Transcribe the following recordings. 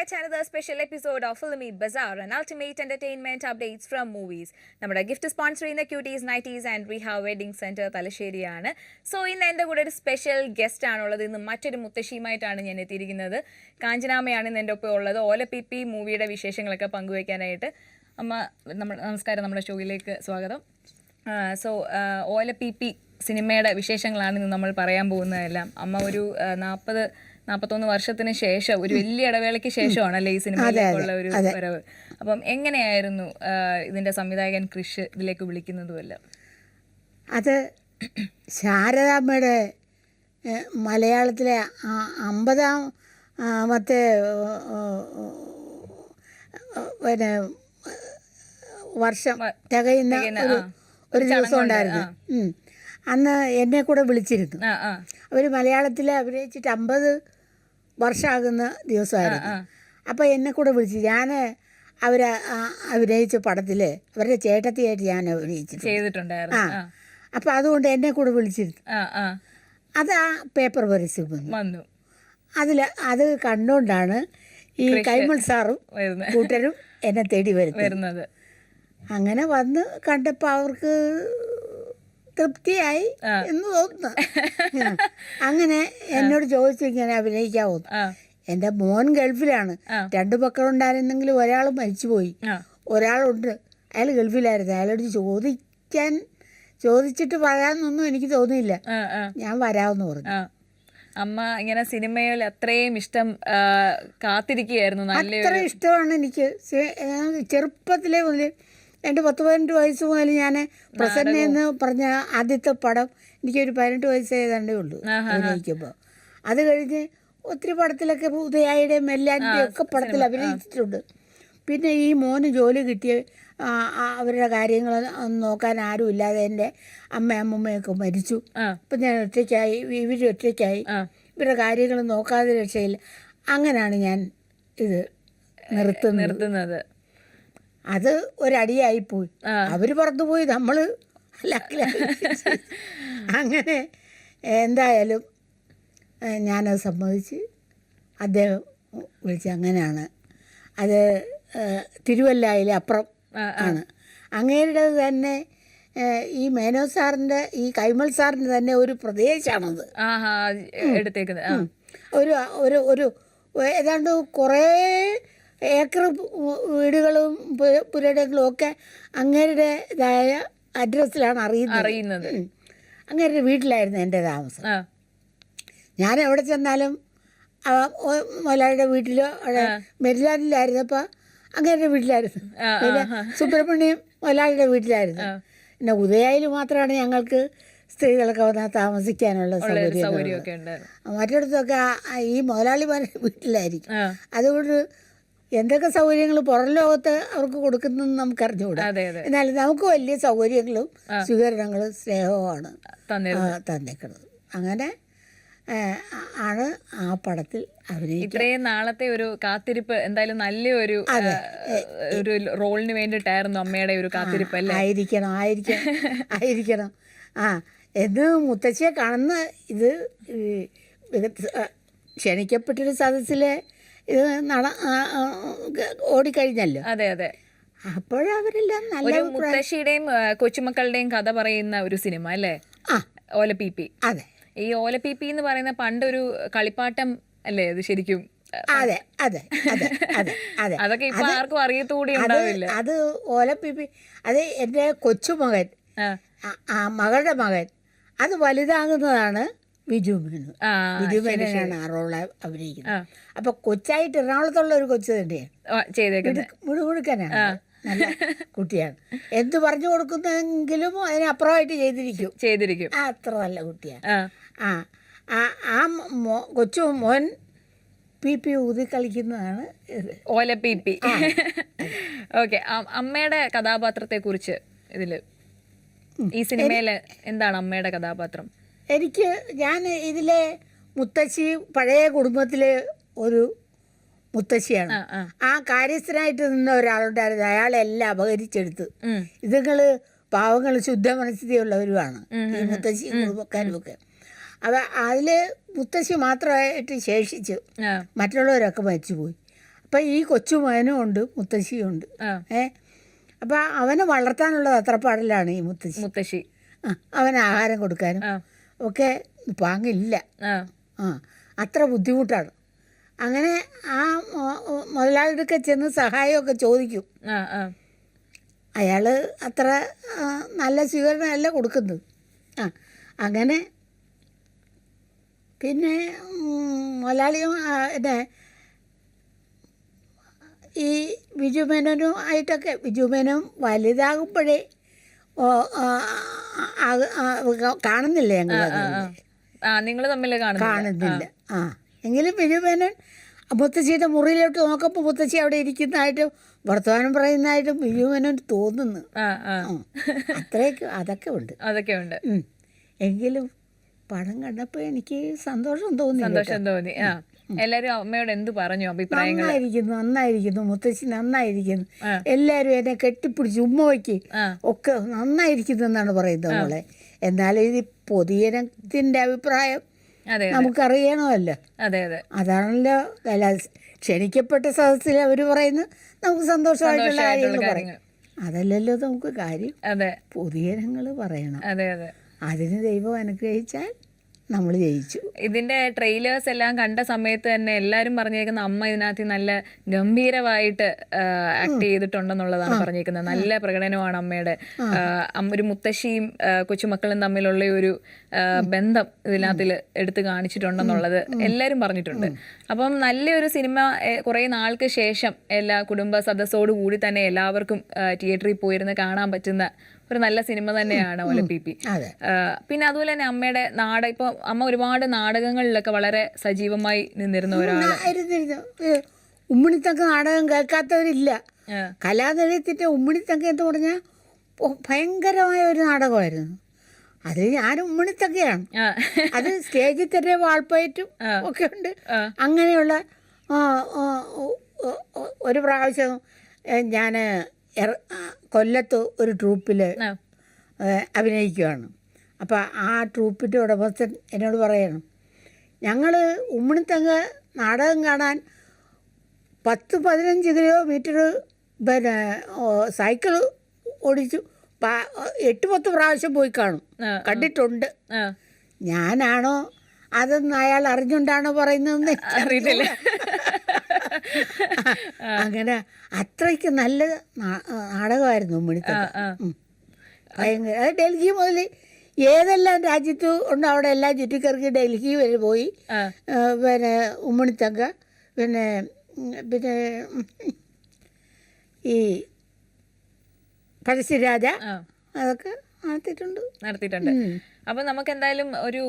to another special episode of Filmy Bazaar, an ultimate entertainment updates from movies. നമ്മുടെ gift sponsor ചെയ്യുന്ന cuties nighties and Reeha wedding centre തലശ്ശേരിയാണ്. So ഇന്ന് എൻ്റെ കൂടെ ഒരു സ്പെഷ്യൽ ഗസ്റ്റ് ആണുള്ളത്. ഇന്ന് മറ്റൊരു മുത്തശ്ശിയുമായിട്ടാണ് ഞാൻ എത്തിയിരിക്കുന്നത്. കാഞ്ചനാമയാണ് ഇന്ന് എൻ്റെ ഒപ്പം ഉള്ളത്. ഓലപ്പിപ്പി മൂവിയുടെ വിശേഷങ്ങളൊക്കെ പങ്കുവയ്ക്കാനായിട്ട്. അമ്മ നമസ്കാരം, നമ്മുടെ ഷോയിലേക്ക് സ്വാഗതം. സോ ഓലപ്പിപ്പി സിനിമയുടെ വിശേഷങ്ങളാണ് ഇന്ന് നമ്മൾ പറയാൻ പോകുന്നതെല്ലാം. അമ്മ ഒരു 41 വർഷത്തിന് ശേഷം, ഒരു വലിയ ഇടവേളയ്ക്ക് ശേഷമാണല്ലേ ഈ സിനിമയിലേക്കുള്ള ഒരു വരവ്. അപ്പം എങ്ങനെയായിരുന്നു ഇതിന്റെ സംവിധായകൻ ക്രിഷ് ഇതിലേക്ക് വിളിക്കുന്നതുമല്ല? അത് ശാരദാമ്മയുടെ മലയാളത്തിലെ 50-ാമത്തെ പിന്നെ വർഷം തികയുന്ന ഒരു ദിവസം ഉണ്ടായിരുന്നു. അന്ന് എന്നെ കൂടെ വിളിച്ചിരുന്നു. അവർ മലയാളത്തിൽ അഭിനയിച്ചിട്ട് 50 വർഷമാകുന്ന ദിവസമായിരുന്നു. അപ്പോൾ എന്നെ കൂടെ വിളിച്ചു. ഞാൻ അവർ അഭിനയിച്ച പടത്തിൽ അവരുടെ ചേട്ടത്തിയായിട്ട് ഞാൻ ചെയ്തിട്ടുണ്ടായിരുന്നു. അപ്പോൾ അതുകൊണ്ട് എന്നെ കൂടെ വിളിച്ചിരുന്നു. അത് ആ പേപ്പർ പരസ്യം വന്നു. അത് കണ്ടുകൊണ്ടാണ് ഈ കൈമൾ സാറും കൂട്ടരും എന്നെ തേടി വരുന്നത്. അങ്ങനെ വന്ന് കണ്ടപ്പോൾ അവർക്ക് തൃപ്തിയായി എന്ന് തോന്നുന്നു. അങ്ങനെ എന്നോട് ചോദിച്ചു ഇങ്ങനെ അഭിനയിക്കാവോ. എൻ്റെ മോൻ ഗൾഫിലാണ്. 2 മക്കളുണ്ടായിരുന്നെങ്കിൽ ഒരാൾ മരിച്ചുപോയി, ഒരാളുണ്ട്, അയാൾ ഗൾഫിലായിരുന്നു. അയാളോട് ചോദിച്ചിട്ട് പറയാമെന്നൊന്നും എനിക്ക് തോന്നിയില്ല. ഞാൻ വരാമെന്ന് പറഞ്ഞു. അമ്മ ഇങ്ങനെ സിനിമയിൽ അത്രയും ഇഷ്ടം കാത്തിരിക്കുകയായിരുന്നു. അത്ര ഇഷ്ടമാണ് എനിക്ക്. ചെറുപ്പത്തിലേ മുതൽ എൻ്റെ 10-12 വയസ്സ് മുതൽ ഞാൻ പ്രസന്ന എന്ന് പറഞ്ഞ ആദ്യത്തെ പടം, എനിക്കൊരു 18 വയസ്സ് ഏതാണ്ടേ ഉള്ളൂ അഭിനയിക്കുമ്പോൾ. അത് കഴിഞ്ഞ് ഒത്തിരി പടത്തിലൊക്കെ ഉദയായുടെയും മെല്ലാൻ്റെയും ഒക്കെ പടത്തിൽ അഭിനയിച്ചിട്ടുണ്ട്. പിന്നെ ഈ മോന് ജോലി കിട്ടിയ അവരുടെ കാര്യങ്ങൾ നോക്കാൻ ആരും ഇല്ലാതെ എൻ്റെ അമ്മയൊക്കെ മരിച്ചു. അപ്പം ഞാൻ ഒറ്റയ്ക്കായി, ഒറ്റയ്ക്കായി, ഇവരുടെ കാര്യങ്ങൾ നോക്കാതെ രക്ഷയില്ല. അങ്ങനെയാണ് ഞാൻ ഇത് നിർത്തുന്നത്. അത് ഒരടിയായിപ്പോയി. അവർ പുറത്തുപോയി, നമ്മൾ അങ്ങനെ എന്തായാലും ഞാനത് സമ്മതിച്ച് അദ്ദേഹം വിളിച്ച്. അങ്ങനെയാണ് അത്. തിരുവല്ലയിലെ അപ്പുറം ആണ്. അങ്ങേരുടെ തന്നെ ഈ മേനോ സാറിൻ്റെ, ഈ കൈമൾ സാറിൻ്റെ തന്നെ ഒരു പ്രദേശമാണത് എടുത്തേക്കുന്നത്. ഒരു ഏതാണ്ട് കുറേ ഏക്കർ വീടുകളും പുരയിടങ്ങളും ഒക്കെ അങ്ങേരുടേതായ അഡ്രസ്സിലാണ് അറിയുന്നത്. അങ്ങേരുടെ വീട്ടിലായിരുന്നു എൻ്റെ താമസം. ഞാൻ എവിടെ ചെന്നാലും മൊലാളിയുടെ വീട്ടിലോ അവിടെ മെരിലാൻഡിലായിരുന്നപ്പോൾ അങ്ങേരുടെ വീട്ടിലായിരുന്നു. പിന്നെ സുബ്രഹ്മണ്യം മൊലാളിയുടെ വീട്ടിലായിരുന്നു. പിന്നെ ഉദയായിൽ മാത്രമാണ് ഞങ്ങൾക്ക് സ്ത്രീകളൊക്കെ വന്നാൽ താമസിക്കാനുള്ള സൗകര്യമൊക്കെ. മറ്റിടത്തൊക്കെ ഈ മുതലാളിമാരുടെ വീട്ടിലായിരിക്കും. അതുകൊണ്ട് എന്തൊക്കെ സൗകര്യങ്ങൾ പുറം ലോകത്ത് അവർക്ക് കൊടുക്കുന്നതെന്ന് നമുക്ക് അറിഞ്ഞുകൂടാ. എന്നാലും നമുക്ക് വലിയ സൗകര്യങ്ങളും സ്വീകരണങ്ങളും സ്നേഹവുമാണ് തന്നേക്കുന്നത്. അങ്ങനെ ആണ് ആ പടത്തിൽ അഭിനയിച്ചത്. ഇത്രയും നാളത്തെ ഒരു കാത്തിരിപ്പ് എന്തായാലും നല്ലൊരു ഒരു റോളിന് വേണ്ടിയിട്ടായിരുന്നു അമ്മയുടെ ഒരു കാത്തിരിപ്പ് അല്ലേ? ആയിരിക്കണം. എന്ന് മുത്തശ്ശിയെ കാണുന്ന ഇത് ക്ഷണിക്കപ്പെട്ടൊരു സദസ്സിലെ ഇത് ഓടിക്കഴിഞ്ഞല്ലോ. അതെ. അപ്പോഴവരെല്ലാം നല്ല മുത്തശ്ശിയുടെയും കൊച്ചുമക്കളുടെയും കഥ പറയുന്ന ഒരു സിനിമ അല്ലേ ഓലപ്പിപ്പി? അതെ. ഈ ഓലപ്പിപ്പി എന്ന് പറയുന്ന പണ്ടൊരു കളിപ്പാട്ടം അല്ലേ അത് ശരിക്കും? അതെ. അതൊക്കെ ഇപ്പൊ ആർക്കും അറിയത്തുകൂടി ഉണ്ടാവില്ല. അത് ഓലപ്പിപ്പി, അത് എൻ്റെ കൊച്ചുമകൻ, മകളുടെ മകൻ, അത് വലുതാകുന്നതാണ് വിജു മേനോനാണ് ആ റോള് അഭിനയിക്കുന്നത്. അപ്പൊ കൊച്ചായിട്ട് എറണാകുളത്തുള്ള ഒരു കൊച്ചു തന്നെയാണ്, മുഴുമുഴുക്കനാണ്, നല്ല കുട്ടിയാണ്. എന്ത് പറഞ്ഞു കൊടുക്കുന്നെങ്കിലും അതിനപ്പുറമായിട്ട് ചെയ്തിരിക്കും. അത്ര നല്ല കുട്ടിയാണ്. ആ കൊച്ചു മോൻ പി ഊതി കളിക്കുന്നതാണ് ഓലപ്പിപ്പി. ഓക്കെ, അമ്മയുടെ കഥാപാത്രത്തെ കുറിച്ച് ഈ സിനിമയില് എന്താണ് അമ്മയുടെ കഥാപാത്രം? ഞാൻ ഇതിലെ മുത്തശ്ശി പഴയ കുടുംബത്തിലെ ഒരു മുത്തശ്ശിയാണ്. ആ കാര്യസ്ഥനായിട്ട് നിന്ന ഒരാളുണ്ടായിരുന്നു. അയാളെല്ലാം അപഹരിച്ചെടുത്ത്. ഇതുങ്ങൾ പാവങ്ങൾ ശുദ്ധ മനസ്ഥിതിയുള്ളവരുമാണ് ഈ മുത്തശ്ശി കുടുംബക്കാരും ഒക്കെ. അപ്പം അതിൽ മുത്തശ്ശി മാത്രമായിട്ട് ശേഷിച്ചു, മറ്റുള്ളവരൊക്കെ മരിച്ചുപോയി. അപ്പം ഈ കൊച്ചുമകനും ഉണ്ട്, മുത്തശ്ശിയും ഉണ്ട്. അപ്പം അവനെ വളർത്താനുള്ള തത്രപ്പാടിലാണ് ഈ മുത്തശ്ശി. അവന് ആഹാരം കൊടുക്കാനും ഒക്കെ പാങ്ങില്ല. അത്ര ബുദ്ധിമുട്ടാണ്. അങ്ങനെ ആ മുതലാളിയൊക്കെ ചെന്ന് സഹായമൊക്കെ ചോദിക്കും. അയാൾ അത്ര നല്ല സ്വീകരണമല്ല കൊടുക്കുന്നത്. അങ്ങനെ പിന്നെ മുതലാളിയും പിന്നെ ഈ ബിജു മേനോനും ആയിട്ടൊക്കെ, ബിജു മേനോൻ വലുതാകുമ്പോഴേ കാണുന്നില്ല നിങ്ങൾ തമ്മിൽ കാണുന്നില്ല. എങ്കിലും ബിജു മേനോൻ മുത്തശ്ശിയുടെ മുറിയിലോട്ട് നോക്കുമ്പോൾ മുത്തശ്ശി അവിടെ ഇരിക്കുന്നതായിട്ട് വർത്തമാനം പറയുന്നതായിട്ടും ബിജു മേനോൻ തോന്നുന്നു. അതൊക്കെ ഉണ്ട്. എങ്കിലും പടം കണ്ടപ്പോൾ എനിക്ക് സന്തോഷം തോന്നി. എല്ലാരും അമ്മയോട് എന്ത് പറഞ്ഞു അഭിപ്രായങ്ങൾ? നന്നായിരിക്കുന്നു മുത്തശ്ശി, നന്നായിരിക്കുന്നു. എല്ലാരും എന്നെ കെട്ടിപ്പിടിച്ച് ഉമ്മ വയ്ക്ക് ഒക്കെ നന്നായിരിക്കുന്നു എന്നാണ് പറയുന്നത് മോളെ. എന്നാലും ഇത് പൊതുജനത്തിന്റെ അഭിപ്രായം നമുക്കറിയണമല്ലോ. അതാണല്ലോ ക്ഷണിക്കപ്പെട്ട സദസ്സിൽ അവർ പറയുന്നത് നമുക്ക് സന്തോഷമായിട്ടുള്ള കാര്യങ്ങൾ പറയും. അതല്ലല്ലോ നമുക്ക് കാര്യം. പൊതുജനങ്ങൾ പറയണം. അതിന് ദൈവം അനുഗ്രഹിച്ചാൽ നമ്മൾ ജയിച്ചു. ഇതിന്റെ ട്രെയിലേഴ്സ് എല്ലാം കണ്ട സമയത്ത് തന്നെ എല്ലാരും പറഞ്ഞേക്കുന്ന അമ്മ ഇതിനകത്ത് നല്ല ഗംഭീരമായിട്ട് ആക്ട് ചെയ്തിട്ടുണ്ടെന്നുള്ളതാണ് പറഞ്ഞേക്കുന്നത്. നല്ല പ്രകടനമാണ് അമ്മയുടെ. ഒരു മുത്തശ്ശിയും കൊച്ചുമക്കളും തമ്മിലുള്ള ഒരു ബന്ധം ഇതിനകത്തിൽ എടുത്തു കാണിച്ചിട്ടുണ്ടെന്നുള്ളത് എല്ലാരും പറഞ്ഞിട്ടുണ്ട്. അപ്പം നല്ലൊരു സിനിമ കുറെ നാൾക്ക് ശേഷം എല്ലാ കുടുംബ സദസ്സോടു കൂടി തന്നെ എല്ലാവർക്കും തിയേറ്ററിൽ പോയിരുന്ന് കാണാൻ പറ്റുന്ന ഒരു നല്ല സിനിമ തന്നെയാണ് ഓലപ്പിപ്പി. പിന്നെ അതുപോലെ തന്നെ അമ്മയുടെ ഇപ്പൊ അമ്മ ഒരുപാട് നാടകങ്ങളിലൊക്കെ വളരെ സജീവമായി നിന്നിരുന്ന ഒരാളായിരുന്നു. ഉമ്മിണിത്തങ്ക നാടകം കേൾക്കാത്തവരില്ല. കലാനിലയത്തിന്റെ ഉമ്മിണിത്തങ്ക എന്ന് പറഞ്ഞാൽ ഭയങ്കരമായ ഒരു നാടകമായിരുന്നു. അത് ഞാൻ ഉമ്മിണിത്തക്കയാണ്. അത് സ്റ്റേജിൽ തന്നെ വാൾപ്പയറ്റും ഒക്കെ ഉണ്ട്. അങ്ങനെയുള്ള ഒരു പ്രാവശ്യം ഞാൻ കൊല്ലത്ത് ഒരു ട്രൂപ്പിൽ അഭിനയിക്കുകയാണ്. അപ്പോൾ ആ ട്രൂപ്പിൻ്റെ ഉടമസ്ഥൻ എന്നോട് പറയണം, ഞങ്ങൾ ഉമ്മിണിത്തങ്ങ നാടകം കാണാൻ 10-15 കിലോമീറ്റർ പിന്നെ സൈക്കിൾ ഓടിച്ചു 8-10 പ്രാവശ്യം പോയി കണ്ടിട്ടുണ്ട്. ഞാനാണോ അതൊന്നും അയാൾ അറിഞ്ഞുകൊണ്ടാണോ പറയുന്നതെന്ന് അറിയില്ല. അങ്ങനെ അത്രയ്ക്ക് നല്ല നാടകമായിരുന്നു ഉമ്മിണിത്തങ്ക. ഭയങ്കര. അത് ഡൽഹി മുതൽ ഏതെല്ലാം രാജ്യത്ത് ഉണ്ട് അവിടെ എല്ലാം ചുറ്റിക്കറക്കി ഡൽഹി വരെ പോയി. പിന്നെ ഉമ്മിണിത്തങ്ക പിന്നെ പിന്നെ ഈ പഴശ്ശിരാജ അതൊക്കെ നടത്തിയിട്ടുണ്ട്. അപ്പൊ നമുക്ക് എന്തായാലും ഒരു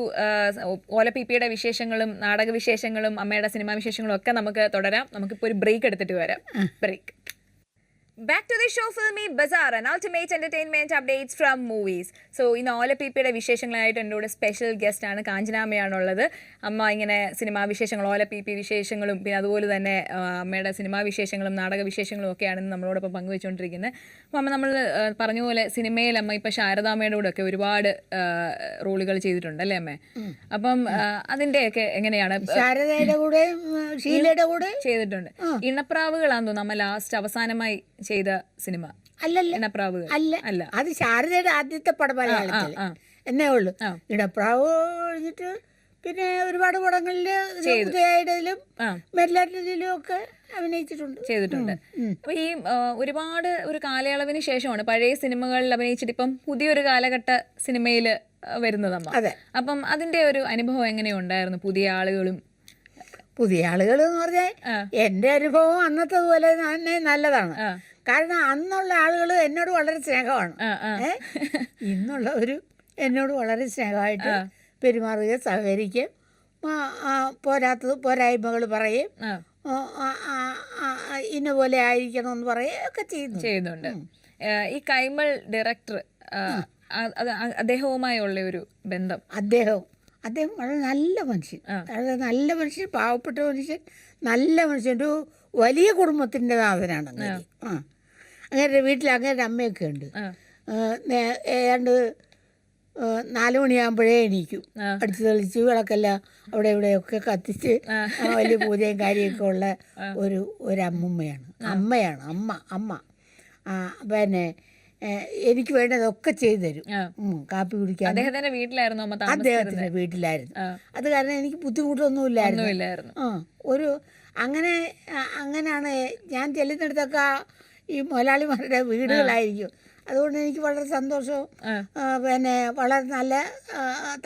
ഓലപ്പിപ്പിയുടെ വിശേഷങ്ങളും നാടക വിശേഷങ്ങളും അമ്മയുടെ സിനിമാ വിശേഷങ്ങളും ഒക്കെ നമുക്ക് തുടരാം. നമുക്കിപ്പോൾ ഒരു ബ്രേക്ക് എടുത്തിട്ട് വരാം. Break. Back to the show Filmy Bazaar and ultimate entertainment updates from movies. So ഇന്ന് ഓലപ്പിപ്പിയുടെ വിശേഷങ്ങളായിട്ട് എൻ്റെ കൂടെ സ്പെഷ്യൽ ഗസ്റ്റ് ആണ് കാഞ്ചനാമ്മയാണുള്ളത്. അമ്മ ഇങ്ങനെ സിനിമാ വിശേഷങ്ങൾ, ഓലപ്പിപ്പി വിശേഷങ്ങളും പിന്നെ അതുപോലെ തന്നെ അമ്മയുടെ സിനിമാ വിശേഷങ്ങളും നാടക വിശേഷങ്ങളും ഒക്കെയാണ് നമ്മളോടൊപ്പം പങ്കുവെച്ചുകൊണ്ടിരിക്കുന്നത്. അപ്പോൾ അമ്മ നമ്മൾ പറഞ്ഞ പോലെ സിനിമയിൽ അമ്മ ഇപ്പം ശാരദാമ്മയുടെ കൂടെ ഒക്കെ ഒരുപാട് റോളുകൾ ചെയ്തിട്ടുണ്ട് അല്ലേ അമ്മേ? അപ്പം അതിൻ്റെയൊക്കെ എങ്ങനെയാണ്? ശാരദയുടെ കൂടെ ഷീലയുടെ കൂടെ ചെയ്തിട്ടുണ്ട്. ഇണപ്രാവുകളാന്ന് തോന്നുന്നു അമ്മ ലാസ്റ്റ് അവസാനമായി ചെയ്ത സിനിമ. ഇണപ്രാവുകൾ അല്ല, അത് ശാരദയുടെ ആദ്യത്തെ പടം മലയാളത്തിൽ എന്നേ ഉള്ളു. ഇടപ്രാവ് കഴിഞ്ഞിട്ട് പിന്നെ ഒരുപാട് പടങ്ങളില് ഉദയയിലും മെല്ലാറ്റിലും ഒക്കെ ചെയ്തിട്ടുണ്ട്. അപ്പൊ ഈ ഒരുപാട് ഒരു കാലയളവിന് ശേഷമാണ് പഴയ സിനിമകളിൽ അഭിനയിച്ചിട്ട് ഇപ്പം പുതിയൊരു കാലഘട്ട സിനിമയില് വരുന്നതമ്മ. അപ്പം അതിന്റെ ഒരു അനുഭവം എങ്ങനെയുണ്ടായിരുന്നു? പുതിയ ആളുകൾ എന്ന് പറഞ്ഞാൽ എൻ്റെ അനുഭവം അന്നത്തെ പോലെ തന്നെ നല്ലതാണ്. കാരണം അന്നുള്ള ആളുകൾ എന്നോട് വളരെ സ്നേഹമാണ്. ഇന്നുള്ളവർ എന്നോട് വളരെ സ്നേഹമായിട്ട് പെരുമാറുകയും സഹകരിക്കുകയും പോരായ്മകൾ പറയും, ഇന്ന പോലെ ആയിരിക്കണം എന്ന് പറയുകയും ഒക്കെ ചെയ്യുന്നുണ്ട്. ഈ കൈമൾ ഡയറക്ടർ അദ്ദേഹവുമായുള്ള ഒരു ബന്ധം, അദ്ദേഹം വളരെ നല്ല മനുഷ്യൻ, പാവപ്പെട്ട മനുഷ്യൻ, നല്ല മനുഷ്യൻ, ഒരു വലിയ കുടുംബത്തിൻ്റെ നാഥനാണ്. അങ്ങനെ വീട്ടിൽ അങ്ങനെ അമ്മയൊക്കെ ഉണ്ട്. ഏതാണ്ട് 4 മണിയാകുമ്പോഴേ എണീക്കും. അടിച്ചു തെളിച്ച് വിളക്കെല്ലാം അവിടെ ഇവിടെയൊക്കെ കത്തിച്ച് വലിയ പൂജയും കാര്യമൊക്കെ ഉള്ള ഒരു അമ്മയാണ്. അമ്മ പിന്നെ എനിക്ക് വേണ്ടതൊക്കെ ചെയ്തു തരും. കാപ്പി കുടിക്കാൻ അദ്ദേഹത്തിന്റെ വീട്ടിലായിരുന്നു. അദ്ദേഹത്തിൻ്റെ വീട്ടിലായിരുന്നു. അത് കാരണം എനിക്ക് ബുദ്ധിമുട്ടൊന്നുമില്ലായിരുന്നു. അങ്ങനെയാണ് ഞാൻ ചെല്ലുന്നിടത്തൊക്കെ ഈ മുതലാളിമാരുടെ വീടുകളായിരിക്കും. അതുകൊണ്ട് എനിക്ക് വളരെ സന്തോഷവും പിന്നെ വളരെ നല്ല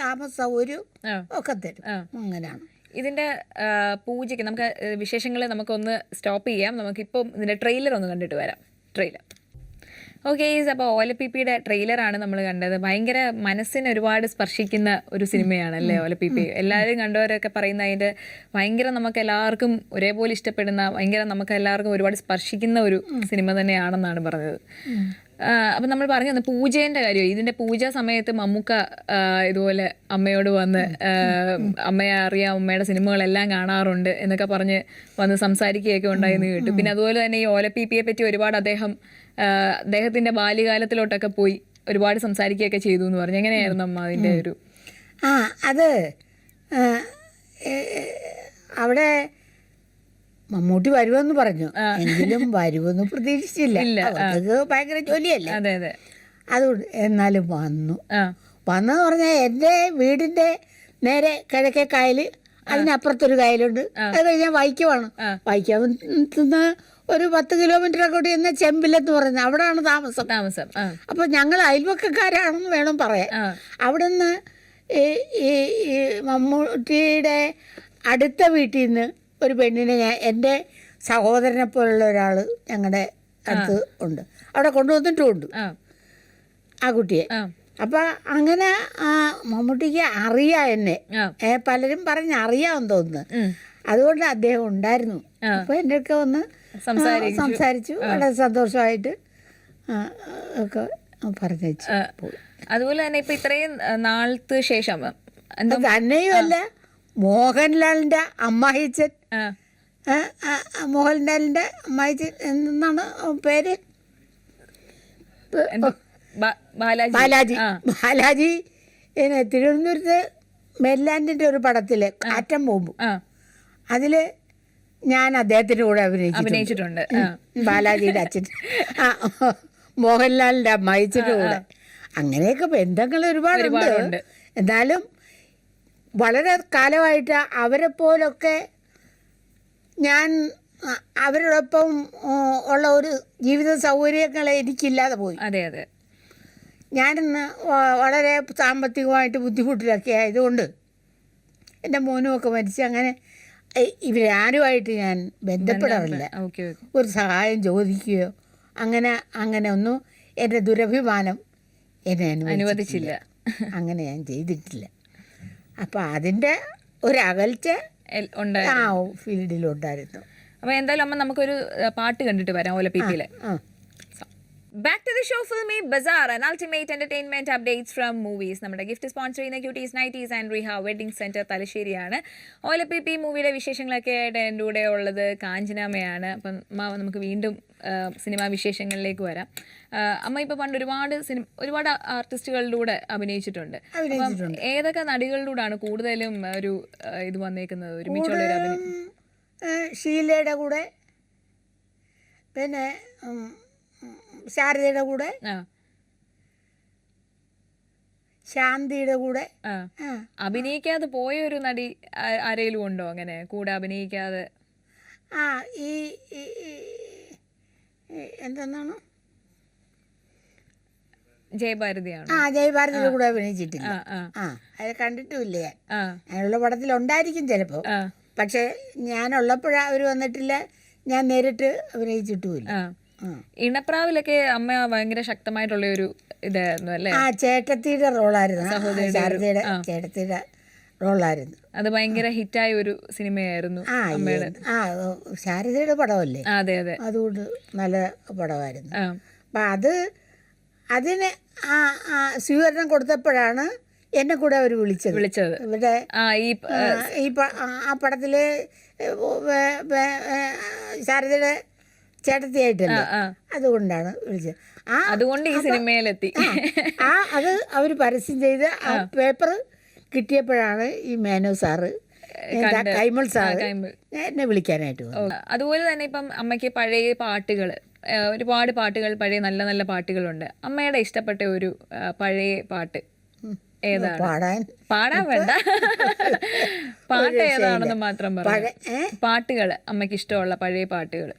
താമസ സൗകര്യവും ഒക്കെ തരും. അങ്ങനെയാണ് ഇതിന്റെ പൂജയ്ക്ക്. നമുക്ക് വിശേഷങ്ങൾ നമുക്കൊന്ന് സ്റ്റോപ്പ് ചെയ്യാം. നമുക്കിപ്പം ഇതിന്റെ ട്രെയിലർ ഒന്ന് കണ്ടിട്ട് വരാം. Trailer okay. അപ്പോൾ ഓലപ്പിപ്പിയുടെ ട്രെയിലറാണ് നമ്മൾ കണ്ടത്. ഭയങ്കര മനസ്സിന് ഒരുപാട് സ്പർശിക്കുന്ന ഒരു സിനിമയാണല്ലേ ഓലപ്പിപ്പി. എല്ലാവരും കണ്ടവരൊക്കെ പറയുന്ന അതിൻ്റെ ഭയങ്കര നമുക്ക് എല്ലാവർക്കും ഒരേപോലെ ഇഷ്ടപ്പെടുന്ന, ഭയങ്കര നമുക്ക് എല്ലാവർക്കും ഒരുപാട് സ്പർശിക്കുന്ന ഒരു സിനിമ തന്നെയാണെന്നാണ് പറഞ്ഞത്. അപ്പം നമ്മൾ പറഞ്ഞു തന്ന പൂജേൻ്റെ കാര്യം. ഇതിൻ്റെ പൂജാ സമയത്ത് മമ്മൂക്ക ഇതുപോലെ അമ്മയോട് വന്ന് അമ്മയെ അറിയാം, അമ്മയുടെ സിനിമകളെല്ലാം കാണാറുണ്ട് എന്നൊക്കെ പറഞ്ഞ് വന്ന് സംസാരിക്കുകയൊക്കെ ഉണ്ടായെന്ന് കേട്ടു. പിന്നെ അതുപോലെ തന്നെ ഈ ഓലപ്പിപ്പിയെ പറ്റി ഒരുപാട് അദ്ദേഹത്തിൻ്റെ ബാല്യകാലത്തിലോട്ടൊക്കെ പോയി ഒരുപാട് സംസാരിക്കുകയൊക്കെ ചെയ്തു എന്ന് പറഞ്ഞു. എങ്ങനെയായിരുന്നു അമ്മ അതിൻ്റെ ഒരു അത് അവിടെ മമ്മൂട്ടി വരുമെന്ന് പറഞ്ഞു, എങ്കിലും വരുമെന്ന് പ്രതീക്ഷിച്ചില്ല. അവർക്ക് ഭയങ്കര ജോലിയല്ലേ. അതുകൊണ്ട് എന്നാലും വന്നെന്ന് പറഞ്ഞാൽ എൻ്റെ വീടിൻ്റെ നേരെ കിഴക്കേ കായൽ, അതിനപ്പുറത്തൊരു കായലുണ്ട്. അത് കഴിഞ്ഞാൽ വൈക്കമാണ്. വൈക്കത്തുനിന്ന് ഒരു 10 കിലോമീറ്റർ കൂടി എന്ന ചെമ്പിലെന്ന് പറയുന്നത് അവിടെയാണ് താമസം. അപ്പോൾ ഞങ്ങൾ അയൽവക്കക്കാരാണെന്ന് വേണം പറയാൻ. അവിടെ നിന്ന് ഈ മമ്മൂട്ടിയുടെ അടുത്ത വീട്ടിൽ നിന്ന് ഒരു പെണ്ണിനെ എൻ്റെ സഹോദരനെ പോലുള്ള ഒരാൾ ഞങ്ങളുടെ അടുത്ത് ഉണ്ട്. അവിടെ കൊണ്ടുവന്നിട്ടുമുണ്ട് ആ കുട്ടിയെ. അപ്പം അങ്ങനെ മമ്മൂട്ടിക്ക് അറിയാം എന്നെ. പലരും പറഞ്ഞ് അറിയാമെന്ന് തോന്നുന്നു. അതുകൊണ്ട് അദ്ദേഹം ഉണ്ടായിരുന്നു. അപ്പോൾ എൻ്റെ ഒക്കെ വന്ന് സംസാരിച്ചു. വളരെ സന്തോഷമായിട്ട് ഒക്കെ പറഞ്ഞു വെച്ചു. അതുപോലെ തന്നെ ഇപ്പം ഇത്രയും നാളത്തെ ശേഷം തന്നെയുമല്ല, മോഹൻലാലിൻ്റെ അമ്മായിച്ചൻ, മോഹൻലാലിൻ്റെ അമ്മായിച്ചൻ എന്നാണ് പേര്, ബാലാജി തിരുവനന്തപുരത്ത് മെല്ലാൻഡിൻ്റെ ഒരു പടത്തിൽ കാറ്റം ബോംബ്, അതിൽ ഞാൻ അദ്ദേഹത്തിൻ്റെ കൂടെ അഭിനയിച്ചിട്ടുണ്ട്. ബാലാജിയുടെ അച്ഛൻ മോഹൻലാലിൻ്റെ അമ്മായിച്ചൻ്റെ കൂടെ. അങ്ങനെയൊക്കെ ബന്ധങ്ങൾ ഒരുപാടുണ്ട്. എന്നാലും വളരെ കാലമായിട്ട് അവരെ പോലൊക്കെ ഞാൻ അവരോടൊപ്പം ഉള്ള ഒരു ജീവിത സൗകര്യങ്ങൾ എനിക്കില്ലാതെ പോയി. ഞാനിന്ന് വളരെ സാമ്പത്തികമായിട്ട് ബുദ്ധിമുട്ടിലൊക്കെ ആയതുകൊണ്ട് എൻ്റെ മോനുമൊക്കെ മരിച്ച് അങ്ങനെ ഇവരാരുമായിട്ട് ഞാൻ ബന്ധപ്പെടാറില്ല. ഒരു സഹായം ചോദിക്കുകയോ അങ്ങനെ ഒന്നും എൻ്റെ ദുരഭിമാനം എന്നെ അനുവദിച്ചില്ല. അങ്ങനെ ഞാൻ ചെയ്തിട്ടില്ല. അപ്പം അതിൻ്റെ ഒരകൽച്ച ഫീൽഡിലുണ്ടായിരുന്നു. അപ്പോൾ എന്തായാലും അമ്മ നമുക്കൊരു പാട്ട് കണ്ടിട്ട് വരാം ഓലപ്പിപ്പിയിലെ. Back to the show, Filmy Bazaar, an ultimate entertainment updates from movies. നമ്മുടെ ഗിഫ്റ്റ് സ്പോൺസർ ചെയ്യുന്ന cuties nighties and Reeha wedding centre തലശ്ശേരിയാണ്. ഓലപ്പിപ്പി മൂവിയുടെ വിശേഷങ്ങളൊക്കെ ആയിട്ട് എൻ്റെ കൂടെ ഉള്ളത് കാഞ്ചനാമയാണ്. അപ്പം നമുക്ക് വീണ്ടും സിനിമാ വിശേഷങ്ങളിലേക്ക് വരാം. അമ്മ ഇപ്പോൾ പണ്ട് ഒരുപാട് ആർട്ടിസ്റ്റുകളുടെ കൂടെ അഭിനയിച്ചിട്ടുണ്ട്. ഏതൊക്കെ നടികളിലൂടെയാണ് കൂടുതലും ഒരു ഇത് വന്നേക്കുന്നത്, ഒരുമിച്ചുള്ള ഒരു അഭിനയം? ഷീലയുടെ കൂടെ, പിന്നെ ശാരദയുടെ കൂടെ, ശാന്തിയുടെ കൂടെ. അഭിനയിക്കാതെ പോയ ഒരു നടി ആരെങ്കിലും ഉണ്ടോ അങ്ങനെ കൂടെ അഭിനയിക്കാതെ? ഈ എന്തെന്നാണ്, ജയഭാരതിയാണ്. ജയഭാരതിയുടെ കൂടെ അഭിനയിച്ചിട്ടില്ല. അത് കണ്ടിട്ടുമില്ല ഞാൻ. ഞാനുള്ള പടത്തിലുണ്ടായിരിക്കും ചിലപ്പോൾ, പക്ഷെ ഞാനുള്ളപ്പോഴാ അവർ വന്നിട്ടില്ല. ഞാൻ നേരിട്ട് അഭിനയിച്ചിട്ടുമില്ല. ഇണപ്രാവിലൊക്കെ അമ്മ ഭയങ്കര ശക്തമായിട്ടുള്ള ഒരു ഇതായിരുന്നു അല്ലേ? ചേട്ടത്തിയുടെ റോളായിരുന്നു, ശാരദയുടെ ചേട്ടത്തിയുടെ റോളായിരുന്നു. അത് ഭയങ്കര ഹിറ്റായ ഒരു സിനിമയായിരുന്നു അമ്മയുടെ. ശാരദയുടെ പടമല്ലേ? അതെ. അതുകൊണ്ട് നല്ല പടമായിരുന്നു. അപ്പം അതിന് സ്വീകരണം കൊടുത്തപ്പോഴാണ് എന്നെ കൂടെ അവർ വിളിച്ചത്. ഇവിടെ ആ പടത്തില് ശാരദയുടെ ചേട്ടത്തിയായിട്ടല്ലേ, അതുകൊണ്ടാണ് വിളിച്ചത്. അതുകൊണ്ട് ഈ സിനിമയിലെത്തി. അത് അവർ പരസ്യം ചെയ്ത് ആ പേപ്പർ കിട്ടിയപ്പോഴാണ് ഈ മേനോ സാറ് കൈമൾ സാറ് എന്നെ വിളിക്കാനായിട്ട് വന്നത്. അതുപോലെ തന്നെ ഇപ്പം അമ്മയ്ക്ക് പഴയ പാട്ടുകൾ, ഒരുപാട് പാട്ടുകൾ, പഴയ നല്ല നല്ല പാട്ടുകളുണ്ട്. അമ്മയുടെ ഇഷ്ടപ്പെട്ട ഒരു പഴയ പാട്ട് ഏതാണ്? പാടാൻ വേണ്ട, പാട്ട് ഏതാണെന്ന് മാത്രം പറഞ്ഞു. പാട്ടുകൾ അമ്മയ്ക്ക് ഇഷ്ടമുള്ള പഴയ പാട്ടുകൾ.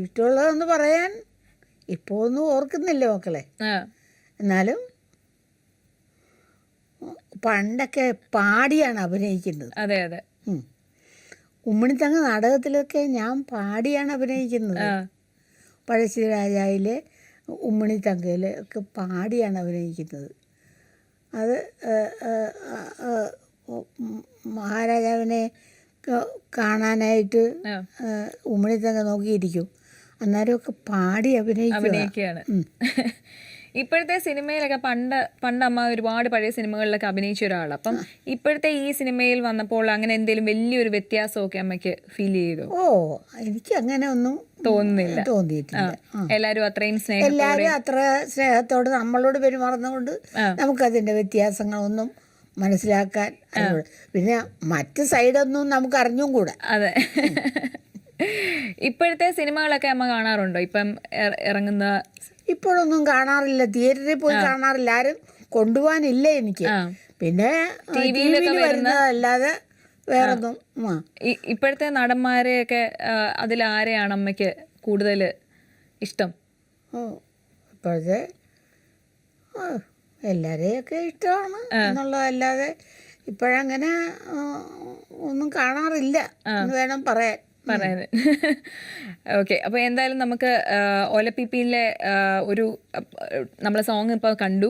ഇഷ്ടമുള്ളതെന്ന് പറയാൻ ഇപ്പോൾ ഒന്നും ഓർക്കുന്നില്ല മക്കളെ. എന്നാലും പണ്ടൊക്കെ പാടിയാണ് അഭിനയിക്കുന്നത്. അതെ അതെ. ഉമ്മണിത്തങ്ങ നാടകത്തിലൊക്കെ ഞാൻ പാടിയാണ് അഭിനയിക്കുന്നത്. പഴശ്ശിരാജാവിലെ ഉമ്മണിത്തങ്കയിൽ ഒക്കെ പാടിയാണ് അഭിനയിക്കുന്നത്. അത് മഹാരാജാവിനെ കാണാനായിട്ട് ഉമ്മണിത്തങ്ക നോക്കിയിരിക്കും, അന്നേരമൊക്കെ പാടി അഭിനയിക്കുകയാണ്. ഇപ്പോഴത്തെ സിനിമയിലൊക്കെ പണ്ട് അമ്മ ഒരുപാട് പഴയ സിനിമകളിലൊക്കെ അഭിനയിച്ച ഒരാളാണ്. അപ്പം ഇപ്പോഴത്തെ ഈ സിനിമയിൽ വന്നപ്പോൾ അങ്ങനെ എന്തെങ്കിലും വലിയൊരു വ്യത്യാസമൊക്കെ അമ്മയ്ക്ക് ഫീൽ ചെയ്തോ? എനിക്ക് അങ്ങനെ ഒന്നും തോന്നിയിട്ടില്ല. എല്ലാവരും അത്രയും എല്ലാവരും അത്ര സ്നേഹത്തോട് നമ്മളോട് പെരുമാറുന്നതുകൊണ്ട് നമുക്കതിൻ്റെ വ്യത്യാസങ്ങളൊന്നും മനസ്സിലാക്കാൻ. പിന്നെ മറ്റ് സൈഡൊന്നും നമുക്ക് അറിഞ്ഞും കൂടെ. അതെ. ഇപ്പോഴത്തെ സിനിമകളൊക്കെ അമ്മ കാണാറുണ്ടോ? ഇപ്പം ഇറങ്ങുന്ന ഇപ്പോഴൊന്നും കാണാറില്ല, തിയേറ്ററിൽ പോയി കാണാറില്ല, ആരും കൊണ്ടുപോകാനില്ല എനിക്ക്. പിന്നെ ടിവിയിലൊക്കെ വരുന്നതല്ലാതെ വേറൊന്നും. ഇപ്പോഴത്തെ നടന്മാരെയൊക്കെ അതിലാരെയാണ് അമ്മയ്ക്ക് കൂടുതൽ ഇഷ്ടം? ഇപ്പോഴത്തെ എല്ലാവരെയൊക്കെ ഇഷ്ടമാണ് എന്നുള്ളതല്ലാതെ ഇപ്പോഴങ്ങനെ ഒന്നും കാണാറില്ല എന്ന് വേണം പറയാൻ. ഓക്കെ. അപ്പോൾ എന്തായാലും നമുക്ക് ഓലപ്പിപ്പിയിലെ ഒരു നമ്മളെ സോങ് ഇപ്പോൾ കണ്ടു,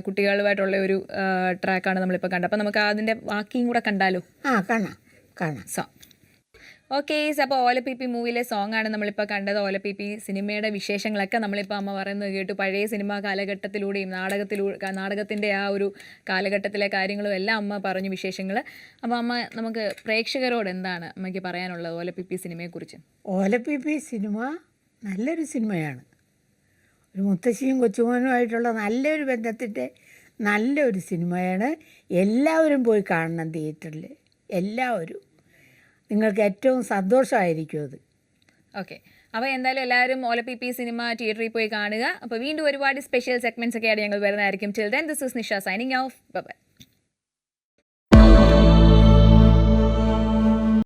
കുട്ടികളുമായിട്ടുള്ള ഒരു ട്രാക്കാണ് നമ്മളിപ്പോൾ കണ്ടത്. അപ്പോൾ നമുക്ക് അതിൻ്റെ ബാക്കിയും കൂടെ കണ്ടാലോ? കാണാം. Song okay. അപ്പോൾ ഓലപ്പിപ്പി മൂവിയിലെ സോങ് ആണ് നമ്മളിപ്പോൾ കണ്ടത്. ഓലപ്പിപ്പി സിനിമയുടെ വിശേഷങ്ങളൊക്കെ നമ്മളിപ്പോൾ അമ്മ പറയുന്നത് കേട്ടു. പഴയ സിനിമാ കാലഘട്ടത്തിലൂടെയും നാടകത്തിൻ്റെ ആ ഒരു കാലഘട്ടത്തിലെ കാര്യങ്ങളും എല്ലാം അമ്മ പറഞ്ഞു വിശേഷങ്ങൾ. അപ്പോൾ അമ്മ നമുക്ക് പ്രേക്ഷകരോട് എന്താണ് അമ്മയ്ക്ക് പറയാനുള്ളത് ഓലപ്പിപ്പി സിനിമയെക്കുറിച്ച്? ഓലപ്പിപ്പി സിനിമ നല്ലൊരു സിനിമയാണ്. ഒരു മുത്തശ്ശിയും കൊച്ചുമോനുമായിട്ടുള്ള നല്ലൊരു ബന്ധത്തിൻ്റെ നല്ലൊരു സിനിമയാണ്. എല്ലാവരും പോയി കാണണം തിയേറ്ററിൽ, എല്ലാവരും. നിങ്ങൾക്ക് ഏറ്റവും സന്തോഷമായിരിക്കും അത്. ഓക്കെ. അപ്പോൾ എന്തായാലും എല്ലാവരും ഓലപ്പിപ്പി സിനിമ തിയേറ്ററിൽ പോയി കാണുക. അപ്പോൾ വീണ്ടും ഒരുപാട് സ്പെഷ്യൽ സെഗ്മെൻറ്റ്സ് ഒക്കെ ആയിട്ട് ഞങ്ങൾ വരുന്നതായിരിക്കും. Till then this is Nisha signing off. By.